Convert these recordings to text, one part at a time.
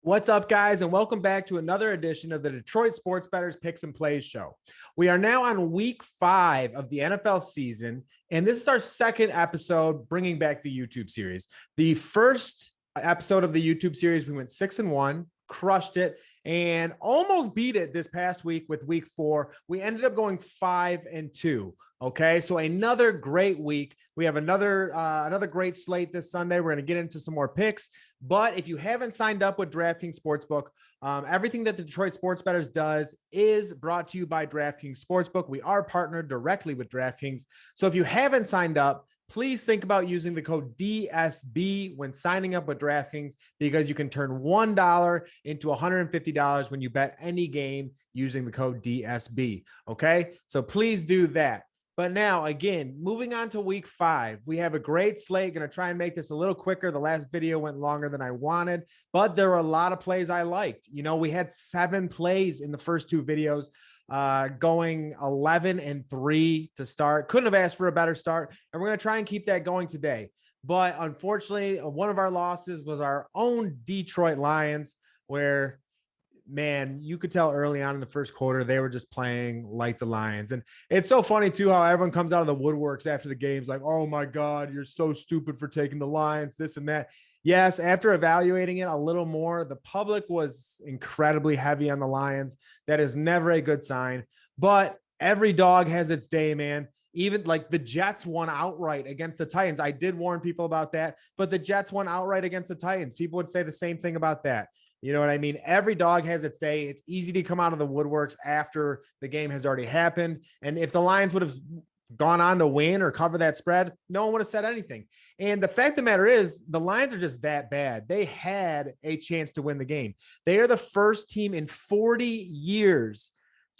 What's up, guys, and welcome back to another edition of the Detroit Sports Bettors Picks and Plays show. We are now on week 5 of the NFL season, and this is our second episode bringing back the YouTube series. The first episode of the YouTube series, we went 6-1, crushed it, and almost beat it this past week with week 4. We ended up going 5-2. Okay, so another great week. We have another great slate this Sunday. We're going to get into some more picks. But if you haven't signed up with DraftKings Sportsbook, everything that the Detroit Sports Bettors does is brought to you by DraftKings Sportsbook. We are partnered directly with DraftKings. So if you haven't signed up, please think about using the code DSB when signing up with DraftKings, because you can turn $1 into $150 when you bet any game using the code DSB. Okay, so please do that. But now, again, moving on to week 5, we have a great slate. Going to try and make this a little quicker. The last video went longer than I wanted, but there were a lot of plays I liked. You know, we had 7 plays in the first 2 videos, going 11-3 to start. Couldn't have asked for a better start, and we're going to try and keep that going today. But unfortunately, one of our losses was our own Detroit Lions, where, man, you could tell early on in the first quarter, they were just playing like the Lions. And it's so funny too, how everyone comes out of the woodworks after the games like, oh my God, you're so stupid for taking the Lions, this and that. Yes, after evaluating it a little more, the public was incredibly heavy on the Lions. That is never a good sign, but every dog has its day, man. Even like the Jets won outright against the Titans. I did warn people about that, but the Jets won outright against the Titans. People would say the same thing about that. You know what I mean? Every dog has its day. It's easy to come out of the woodworks after the game has already happened. And if the Lions would have gone on to win or cover that spread, no one would have said anything. And the fact of the matter is, the Lions are just that bad. They had a chance to win the game. They are the first team in 40 years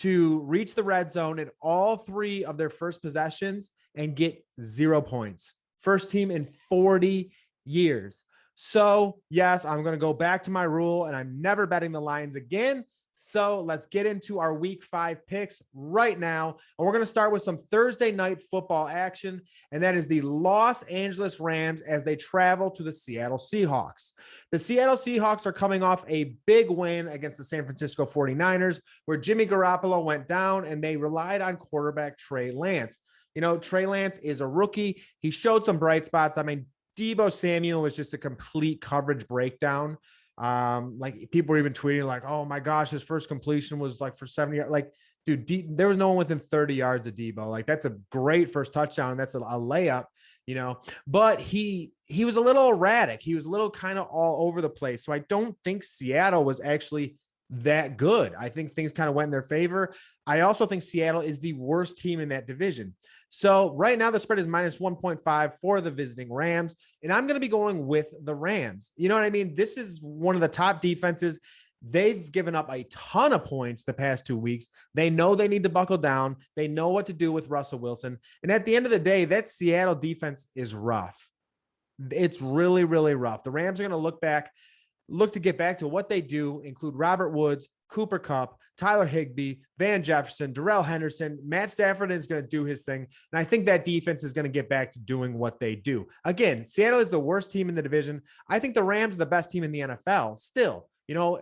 to reach the red zone in all 3 of their first possessions and get 0 points. First team in 40 years. So yes, I'm going to go back to my rule, and I'm never betting the Lions again. So let's get into our week 5 picks right now. And we're going to start with some Thursday night football action. And that is the Los Angeles Rams as they travel to the Seattle Seahawks. The Seattle Seahawks are coming off a big win against the San Francisco 49ers, where Jimmy Garoppolo went down and they relied on quarterback Trey Lance. You know, Trey Lance is a rookie. He showed some bright spots. I mean, Deebo Samuel was just a complete coverage breakdown. Like people were even tweeting like, oh my gosh, his first completion was like for 70 yards. Like, dude, there was no one within 30 yards of Deebo. Like, that's a great first touchdown. That's a layup, you know, but he was a little erratic. He was a little kind of all over the place. So I don't think Seattle was actually that good. I think things kind of went in their favor. I also think Seattle is the worst team in that division. So right now the spread is minus 1.5 for the visiting Rams, and I'm going to be going with the Rams. You know what I mean? This is one of the top defenses. They've given up a ton of points the past 2 weeks. They know they need to buckle down. They know what to do with Russell Wilson. And at the end of the day, that Seattle defense is rough. It's really, really rough. The Rams are going to look to get back to what they do, include Robert Woods, Cooper Kupp, Tyler Higbee, Van Jefferson, Darrell Henderson. Matt Stafford is going to do his thing. And I think that defense is going to get back to doing what they do. Again, Seattle is the worst team in the division. I think the Rams are the best team in the NFL still. You know,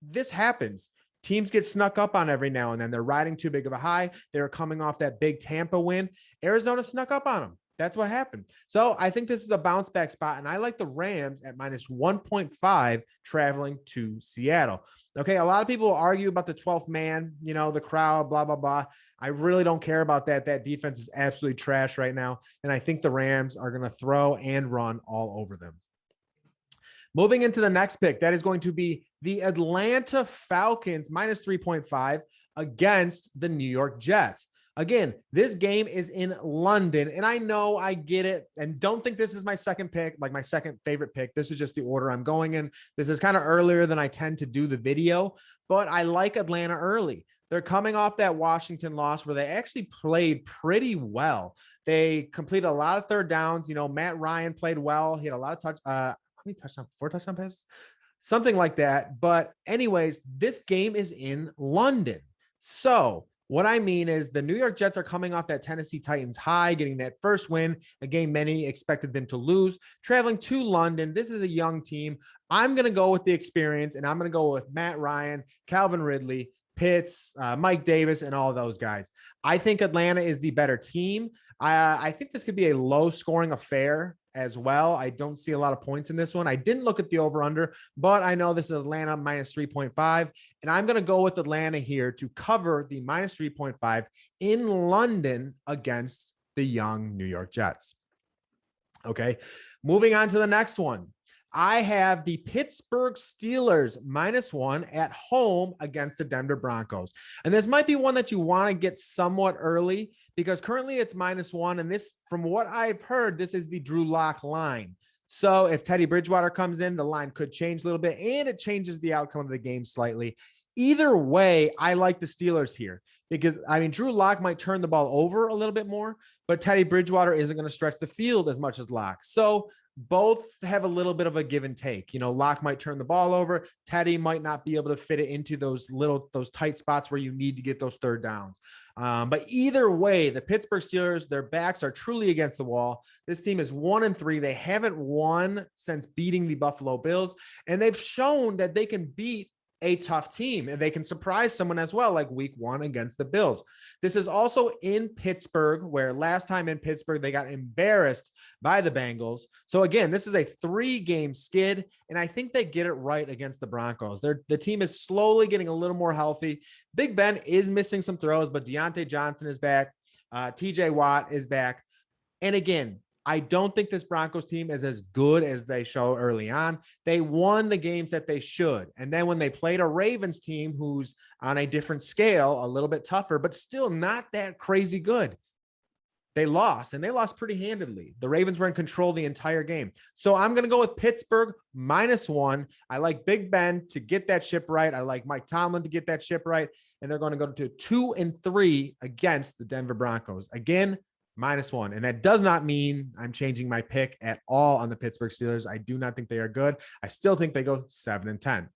this happens. Teams get snuck up on every now and then. They're riding too big of a high. They're coming off that big Tampa win. Arizona snuck up on them. That's what happened. So I think this is a bounce back spot, and I like the Rams at minus 1.5 traveling to Seattle. Okay, a lot of people will argue about the 12th man, you know, the crowd, blah, blah, blah. I really don't care about that. That defense is absolutely trash right now, and I think the Rams are going to throw and run all over them. Moving into the next pick, that is going to be the Atlanta Falcons minus 3.5 against the New York Jets. Again, this game is in London, and I know I get it, and don't think this is my second pick, like my second favorite pick. This is just the order I'm going in. This is kind of earlier than I tend to do the video, but I like Atlanta early. They're coming off that Washington loss where they actually played pretty well. They completed a lot of third downs. You know, Matt Ryan played well. He had a lot of how many touchdowns? 4 touchdown passes? Something like that. But anyways, this game is in London. So what I mean is the New York Jets are coming off that Tennessee Titans high, getting that first win, a game many expected them to lose, traveling to London. This is a young team. I'm going to go with the experience, and I'm going to go with Matt Ryan, Calvin Ridley, Pitts, Mike Davis, and all those guys. I think Atlanta is the better team. I think this could be a low scoring affair as well. I don't see a lot of points in this one. I didn't look at the over under, but I know this is Atlanta minus 3.5, and I'm going to go with Atlanta here to cover the minus 3.5 in London against the young New York Jets. Okay, moving on to the next one. I have the Pittsburgh Steelers -1 at home against the Denver Broncos. And this might be one that you want to get somewhat early because currently it's -1. And this, from what I've heard, this is the Drew Lock line. So if Teddy Bridgewater comes in, the line could change a little bit and it changes the outcome of the game slightly. Either way, I like the Steelers here because, I mean, Drew Lock might turn the ball over a little bit more, but Teddy Bridgewater isn't going to stretch the field as much as Lock. So both have a little bit of a give and take. You know, Lock might turn the ball over. Teddy might not be able to fit it into those tight spots where you need to get those third downs. But either way, the Pittsburgh Steelers, their backs are truly against the wall. This team is 1-3. They haven't won since beating the Buffalo Bills, and they've shown that they can beat a tough team and they can surprise someone as well, like week 1 against the Bills. This is also in Pittsburgh, where last time in Pittsburgh, they got embarrassed by the Bengals. So again, this is a 3-game skid, and I think they get it right against the Broncos. The team is slowly getting a little more healthy. Big Ben is missing some throws, but Deontay Johnson is back. TJ Watt is back. And again, I don't think this Broncos team is as good as they show early on. They won the games that they should. And then when they played a Ravens team who's on a different scale, a little bit tougher, but still not that crazy good, they lost, and they lost pretty handedly. The Ravens were in control the entire game. So I'm going to go with Pittsburgh -1. I like Big Ben to get that ship right. I like Mike Tomlin to get that ship right. And they're going to go to 2-3 against the Denver Broncos. Again, -1. And that does not mean I'm changing my pick at all on the Pittsburgh Steelers. I do not think they are good. I still think they go 7-10.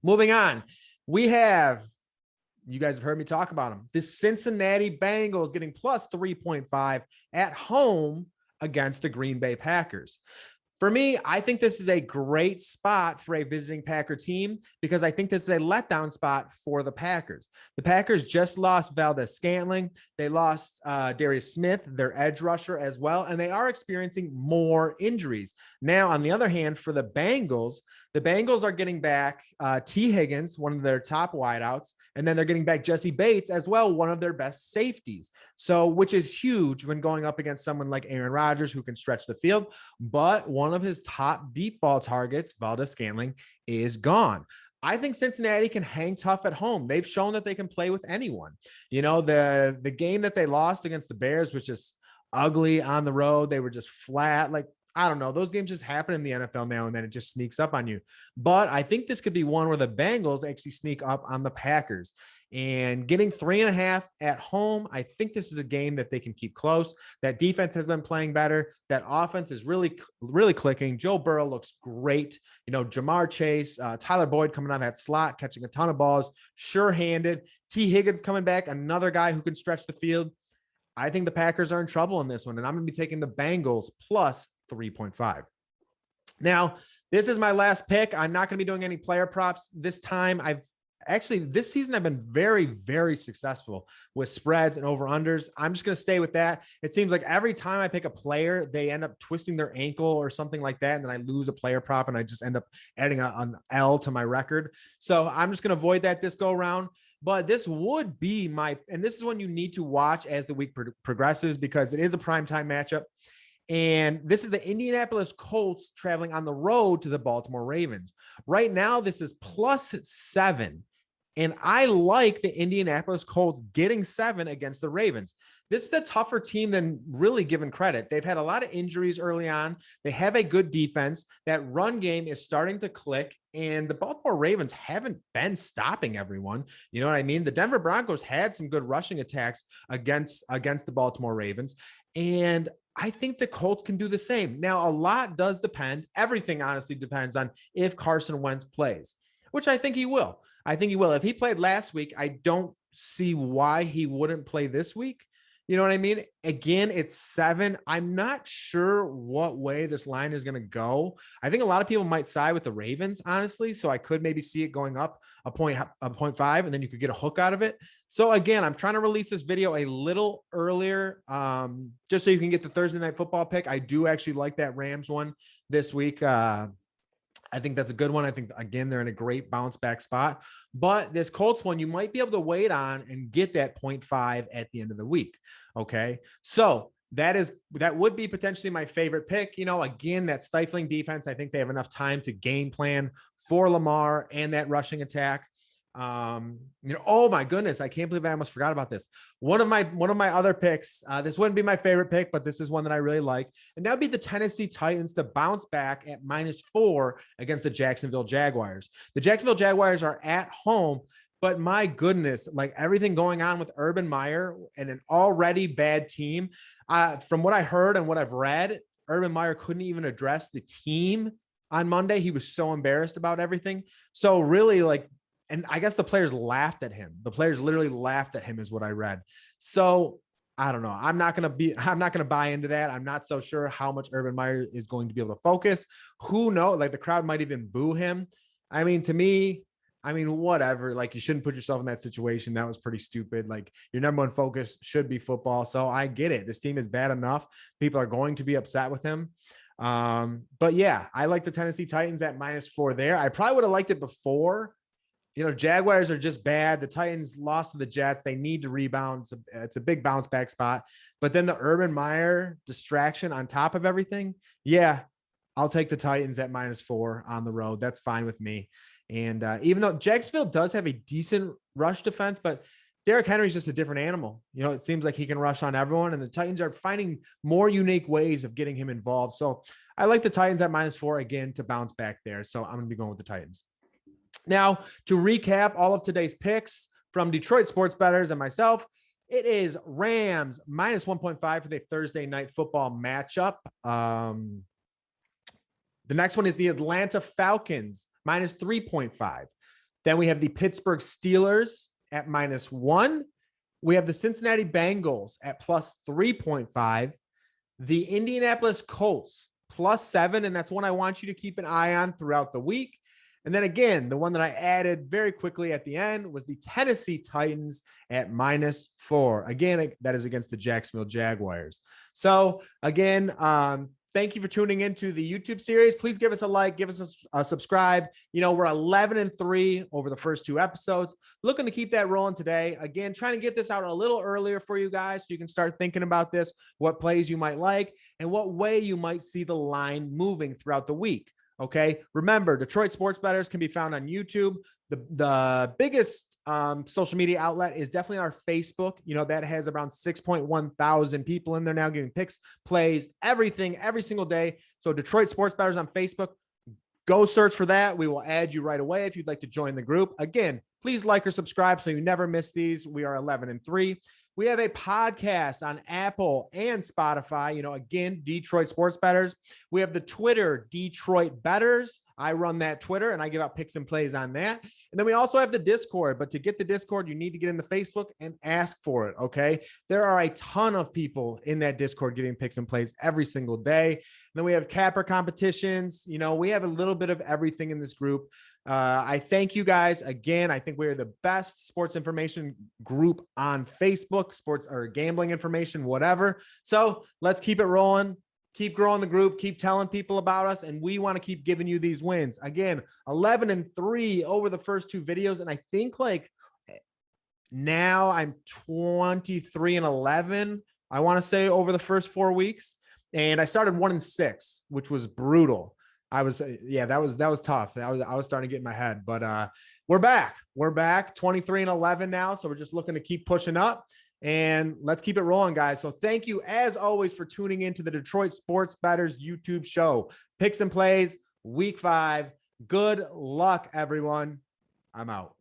Moving on, we have, you guys have heard me talk about them, the Cincinnati Bengals getting +3.5 at home against the Green Bay Packers. For me, I think this is a great spot for a visiting Packer team because I think this is a letdown spot for the Packers. The Packers just lost Valdez-Scantling. They lost Darius Smith, their edge rusher, as well, and they are experiencing more injuries. Now, on the other hand, for the Bengals are getting back T. Higgins, one of their top wideouts, and then they're getting back Jesse Bates as well, one of their best safeties. So, which is huge when going up against someone like Aaron Rodgers who can stretch the field. But one of his top deep ball targets, Valdez-Scantling, is gone. I think Cincinnati can hang tough at home. They've shown that they can play with anyone. You know, the game that they lost against the Bears was just ugly on the road. They were just flat. Like, I don't know. Those games just happen in the NFL now and then it just sneaks up on you. But I think this could be one where the Bengals actually sneak up on the Packers. And getting 3.5 at home, I think this is a game that they can keep close. That defense has been playing better. That offense is really, really clicking. Joe Burrow looks great. You know, Jamar Chase, Tyler Boyd coming on that slot, catching a ton of balls, sure-handed. T. Higgins coming back, another guy who can stretch the field. I think the Packers are in trouble in this one, and I'm going to be taking the Bengals +3.5. Now, this is my last pick. I'm not going to be doing any player props this time. This season, I've been very, very successful with spreads and over-unders. I'm just going to stay with that. It seems like every time I pick a player, they end up twisting their ankle or something like that, and then I lose a player prop, and I just end up adding an L to my record. So I'm just going to avoid that this go around. But this would be and this is one you need to watch as the week progresses because it is a primetime matchup. And this is the Indianapolis Colts traveling on the road to the Baltimore Ravens. Right now, this is +7. And I like the Indianapolis Colts getting 7 against the Ravens. This is a tougher team than really given credit. They've had a lot of injuries early on. They have a good defense. That run game is starting to click. And the Baltimore Ravens haven't been stopping everyone. You know what I mean? The Denver Broncos had some good rushing attacks against the Baltimore Ravens. And I think the Colts can do the same. Now, a lot does depend. Everything honestly depends on if Carson Wentz plays, which I think he will. If he played last week, I don't see why he wouldn't play this week. You know what I mean? Again, it's 7. I'm not sure what way this line is going to go. I think a lot of people might side with the Ravens, honestly. So I could maybe see it going up a 0.5, and then you could get a hook out of it. So again, I'm trying to release this video a little earlier, just so you can get the Thursday night football pick. I do actually like that Rams one this week. I think that's a good one. I think, again, they're in a great bounce back spot. But this Colts one, you might be able to wait on and get that 0.5 at the end of the week. Okay. So that would be potentially my favorite pick. You know, again, that stifling defense. I think they have enough time to game plan for Lamar and that rushing attack. Oh my goodness, I can't believe I almost forgot about this. One of my other picks, this wouldn't be my favorite pick, but this is one that I really like, and that would be the Tennessee Titans to bounce back at -4 against the Jacksonville Jaguars. The Jacksonville Jaguars are at home, but my goodness, like everything going on with Urban Meyer and an already bad team, from what I heard and what I've read, Urban Meyer couldn't even address the team on Monday. He was so embarrassed about everything. So really, and I guess the players laughed at him. The players literally laughed at him is what I read. So I don't know. I'm not going to buy into that. I'm not so sure how much Urban Meyer is going to be able to focus. Who knows? Like the crowd might even boo him. I mean, to me, whatever, like you shouldn't put yourself in that situation. That was pretty stupid. Like your number one focus should be football. So I get it. This team is bad enough. People are going to be upset with him. But yeah, I like the Tennessee Titans at -4 there. I probably would have liked it before. You know, Jaguars are just bad. The Titans lost to the Jets. They need to rebound. It's a big bounce back spot. But then the Urban Meyer distraction on top of everything. Yeah, I'll take the Titans at -4 on the road. That's fine with me. And even though Jacksonville does have a decent rush defense, but Derrick Henry's just a different animal. You know, it seems like he can rush on everyone, and the Titans are finding more unique ways of getting him involved. So I like the Titans at -4 again to bounce back there. So I'm going to be going with the Titans. Now, to recap all of today's picks from Detroit Sports Bettors and myself, it is Rams -1.5 for the Thursday night football matchup. The next one is the Atlanta Falcons -3.5. Then we have the Pittsburgh Steelers at -1. We have the Cincinnati Bengals at +3.5. The Indianapolis Colts +7, and that's one I want you to keep an eye on throughout the week. And then again, the one that I added very quickly at the end was the Tennessee Titans at -4. Again, that is against the Jacksonville Jaguars. So again, thank you for tuning into the YouTube series. Please give us a like, give us a subscribe. You know, we're 11-3 over the first 2 episodes. Looking to keep that rolling today. Again, trying to get this out a little earlier for you guys so you can start thinking about this, what plays you might like, and what way you might see the line moving throughout the week. Okay. Remember, Detroit Sports Bettors can be found on YouTube. The biggest social media outlet is definitely our Facebook. You know, that has around 6.1 thousand people in there now giving picks, plays, everything, every single day. So Detroit Sports Bettors on Facebook, go search for that. We will add you right away if you'd like to join the group. Again, please like or subscribe so you never miss these. We are 11-3. We have a podcast on Apple and Spotify. You know, again, Detroit Sports Bettors. We have the Twitter, Detroit Bettors. I run that Twitter and I give out picks and plays on that. And then we also have the Discord. But to get the Discord, you need to get in the Facebook and ask for it. Okay. There are a ton of people in that Discord giving picks and plays every single day. And then we have capper competitions. You know, we have a little bit of everything in this group. I thank you guys again. I think we are the best sports information group on Facebook, sports or gambling information, whatever. So let's keep it rolling, keep growing the group, keep telling people about us. And we want to keep giving you these wins. Again, 11-3 over the first 2 videos. And I think like now I'm 23-11. I want to say over the first 4 weeks. And I started 1-6, which was brutal. That was tough. I was starting to get in my head, but we're back. We're back 23-11 now. So we're just looking to keep pushing up and let's keep it rolling, guys. So thank you as always for tuning into the Detroit Sports Bettors YouTube show. Picks and plays, week 5. Good luck, everyone. I'm out.